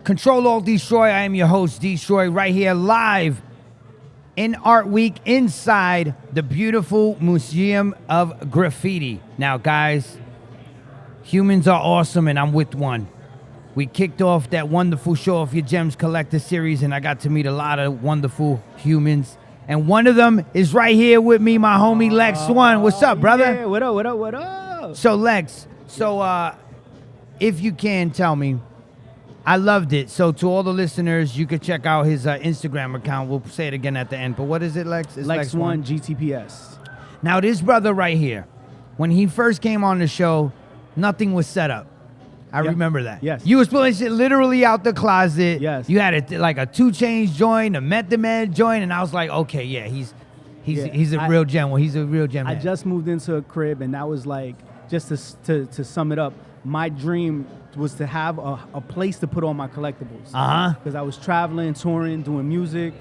Control Alt Dstroy. I am your host, Dstroy, right here live in Art Week inside the beautiful Museum of Graffiti. Now, guys, humans are awesome, and I'm with one. We kicked off that wonderful Show Off Your Gems Collector series, and I got to meet a lot of wonderful humans. And one of them is right here with me, my homie Lex One. What's up, brother? Yeah, what up, what up, what up? So, Lex, if you can tell me, I loved it. So to all the listeners, you could check out his Instagram account. We'll say it again at the end. But what is it, Lex? It's Lex One GTPS. Now, this brother right here, when he first came on the show, nothing was set up. I remember that. Yes. You was pulling shit literally out the closet. Yes. You had like a 2 Chainz joint, a Method Man joint, and I was like, okay, yeah, he's a real gem. Well, he's a real gem. I just moved into a crib, and that was like, just to sum it up, my dream was to have a place to put all my collectibles. Because I was traveling, touring, doing music,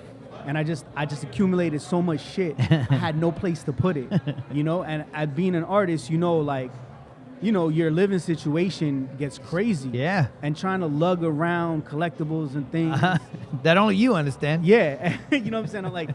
and I just accumulated so much shit. I had no place to put it, you know. And at being an artist, your living situation gets crazy. Yeah. And trying to lug around collectibles and things. That only you understand. Yeah. You know what I'm saying? I'm like,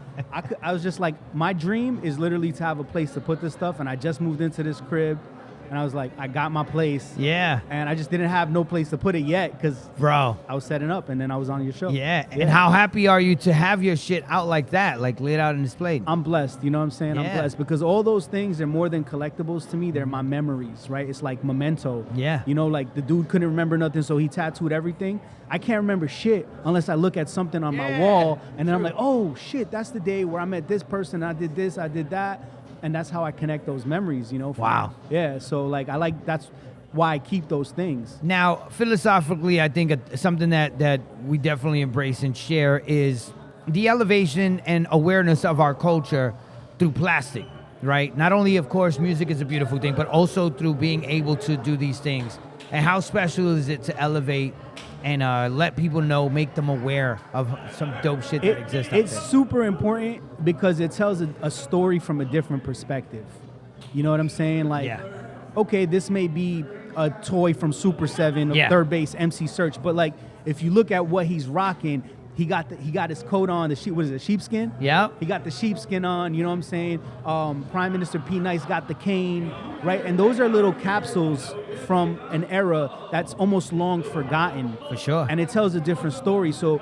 I was just like, my dream is literally to have a place to put this stuff. And I just moved into this crib. And I was like, I got my place. Yeah. And I just didn't have no place to put it yet because, bro, I was setting up, and then I was on your show. Yeah. And how happy are you to have your shit out like that, like laid out and displayed? I'm blessed. You know what I'm saying? Yeah. I'm blessed because all those things are more than collectibles to me. They're my memories, right? It's like memento. Yeah. You know, like the dude couldn't remember nothing, so he tattooed everything. I can't remember shit unless I look at something on my wall, and then I'm like, oh, shit, that's the day where I met this person. I did this, I did that. And that's how I connect those memories, you know? Wow. Yeah, so like that's why I keep those things. Now, philosophically, I think something that we definitely embrace and share is the elevation and awareness of our culture through plastic, right? Not only, of course, music is a beautiful thing, but also through being able to do these things. And how special is it to elevate and let people know, make them aware of some dope shit that exists out It's there. super important because it tells a story from a different perspective. You know what I'm saying? Like, okay, this may be a toy from Super 7 or Third Base MC Search, but like if you look at what he's rocking, he got his coat on, what is it, sheepskin? Yeah. He got the sheepskin on, you know what I'm saying? Prime Minister P. Nice got the cane, right? And those are little capsules from an era that's almost long forgotten. For sure. And it tells a different story. So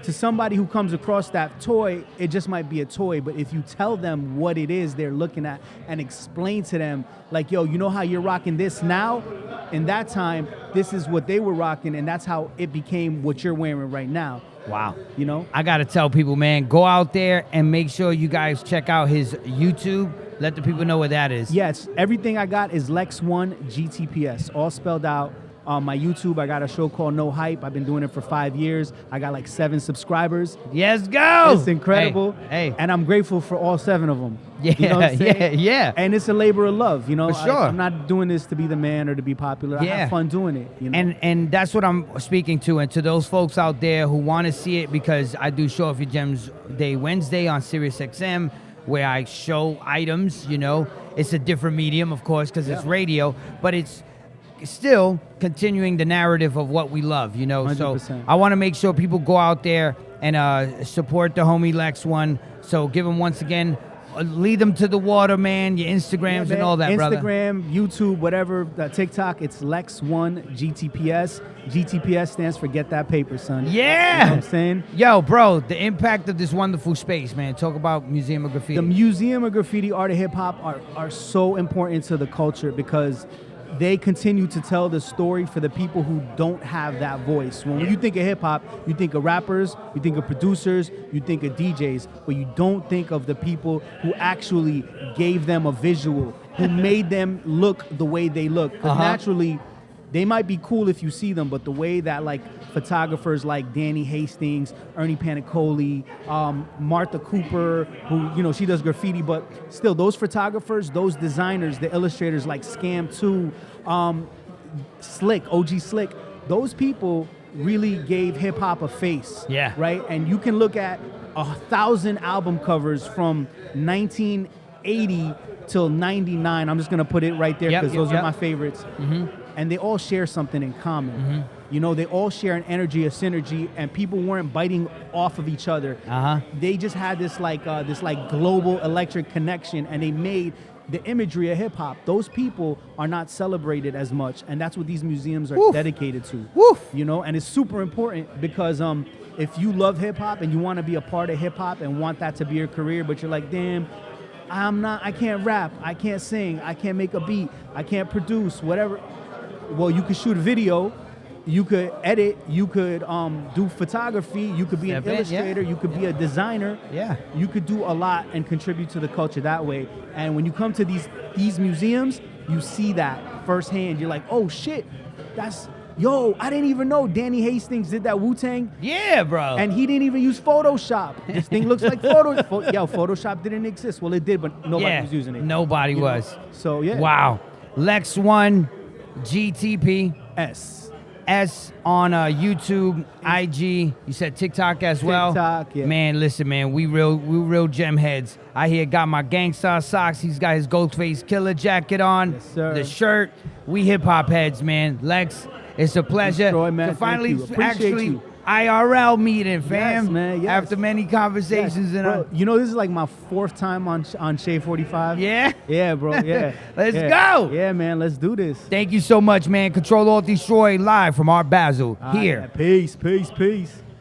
to somebody who comes across that toy, it just might be a toy. But if you tell them what it is they're looking at and explain to them, like, yo, you know how you're rocking this now? In that time, this is what they were rocking, and that's how it became what you're wearing right now. Wow. You know? I got to tell people, man, go out there and make sure you guys check out his YouTube. Let the people know what that is. Yes, everything I got is Lex One GTPS, all spelled out. On my YouTube, I got a show called No Hype. I've been doing it for 5 years. I got like 7 subscribers. Yes, go! It's incredible. Hey. And I'm grateful for all 7 of them. Yeah, you know what I'm saying? yeah. And it's a labor of love, you know? For sure. I'm not doing this to be the man or to be popular. I have fun doing it, you know? And that's what I'm speaking to. And to those folks out there who want to see it, because I do Show Off Your Gems Day Wednesday on SiriusXM, where I show items, you know. It's a different medium, of course, because it's radio, but it's still continuing the narrative of what we love, you know. 100%. So I want to make sure people go out there and support the homie Lex One. So give him once again, lead them to the water, man. Your Instagrams and all that, Instagram, brother. YouTube, whatever, TikTok, it's Lex One GTPS. GTPS stands for Get That Paper, son. Yeah. You know what I'm saying? Yo, bro, the impact of this wonderful space, man. Talk about Museum of Graffiti. The Museum of Graffiti, Art of Hip Hop are so important to the culture because they continue to tell the story for the people who don't have that voice. When you think of hip hop, you think of rappers, you think of producers, you think of DJs, but you don't think of the people who actually gave them a visual, who made them look the way they look. Because naturally, they might be cool if you see them, but the way that like photographers like Danny Hastings, Ernie Panicoli, Martha Cooper, who, she does graffiti, but still those photographers, those designers, the illustrators like Scam 2, Slick, OG Slick, those people really gave hip hop a face. Yeah. Right? And you can look at 1,000 album covers from 1980 till 99. I'm just going to put it right there because those are my favorites. And they all share something in common. You know, they all share an energy, a synergy, and people weren't biting off of each other. They just had this like global electric connection, and they made the imagery of hip hop. Those people are not celebrated as much, and that's what these museums are dedicated to. You know, and it's super important because if you love hip hop and you want to be a part of hip hop and want that to be your career, but you're like, damn, I can't rap, I can't sing, I can't make a beat, I can't produce, whatever. Well, you could shoot a video, you could edit, you could do photography, you could be an illustrator, you could be a designer. You could do a lot and contribute to the culture that way. And when you come to these museums, you see that firsthand. You're like, oh shit, I didn't even know Danny Hastings did that Wu-Tang. Yeah, bro. And he didn't even use Photoshop. This thing looks like Photoshop didn't exist. Well, it did, but nobody was using it. Nobody was. So, yeah. Wow. Lex One, GTP. S on YouTube, IG. You said TikTok as well. TikTok, yeah. Man, listen, man, we real gem heads. I here got my Gangstar socks. He's got his Ghostface Killer jacket on. Yes, sir. The shirt. We hip hop heads, man. Lex, it's a pleasure Dstroy, man, to finally appreciate you. IRL meeting, fam. Yes, man, yes. After many conversations. Yes. Bro, you know, this is like my 4th time on Shade45. Yeah? Yeah, bro, yeah. Let's go. Yeah, man, let's do this. Thank you so much, man. Control Alt Dstroy live from Art Basel here. Peace.